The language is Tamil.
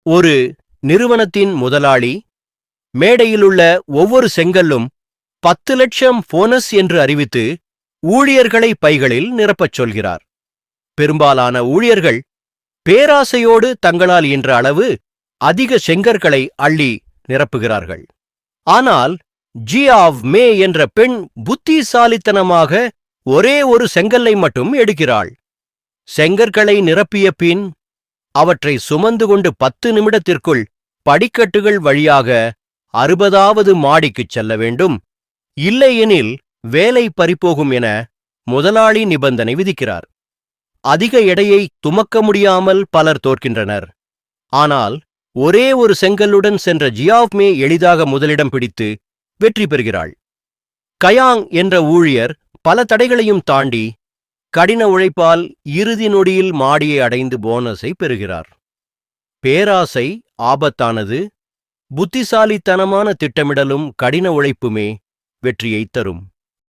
ஒரு நிறுவனத்தின் முதலாளி மேடையிலுள்ள ஒவ்வொரு செங்கல்லும் 10 லட்சம் போனஸ் என்று அறிவித்து ஊழியர்களை பைகளில் நிரப்பச் சொல்கிறார். பெரும்பாலான ஊழியர்கள் பேராசையோடு தங்களால் இயன்ற அளவு அதிக செங்கற்களை அள்ளி நிரப்புகிறார்கள். ஆனால் ஜியாவ் மே என்ற பெண் புத்திசாலித்தனமாக ஒரே ஒரு செங்கல்லை மட்டும் எடுக்கிறாள். செங்கற்களை நிரப்பிய பின் அவற்றை சுமந்து கொண்டு 10 நிமிடத்திற்குள் படிக்கட்டுகள் வழியாக 60வது மாடிக்குச் செல்ல வேண்டும். இல்லையெனில் வேலை பறிபோகும் என முதலாளி நிபந்தனை விதிக்கிறார். அதிக எடையை துமக்க முடியாமல் பலர் தோற்கின்றனர். ஆனால் ஒரே ஒரு செங்கல்லுடன் சென்ற ஜியாவ் மே எளிதாக முதலிடம் பிடித்து வெற்றி பெறுகிறாள். கயாங் என்ற ஊழியர் பல தடைகளையும் தாண்டி கடின உழைப்பால் இறுதி நொடியில் மாடியை அடைந்து போனஸை பெறுகிறார். பேராசை ஆபத்தானது. புத்திசாலித்தனமான திட்டமிடலும் கடின உழைப்புமே வெற்றியைத் தரும்.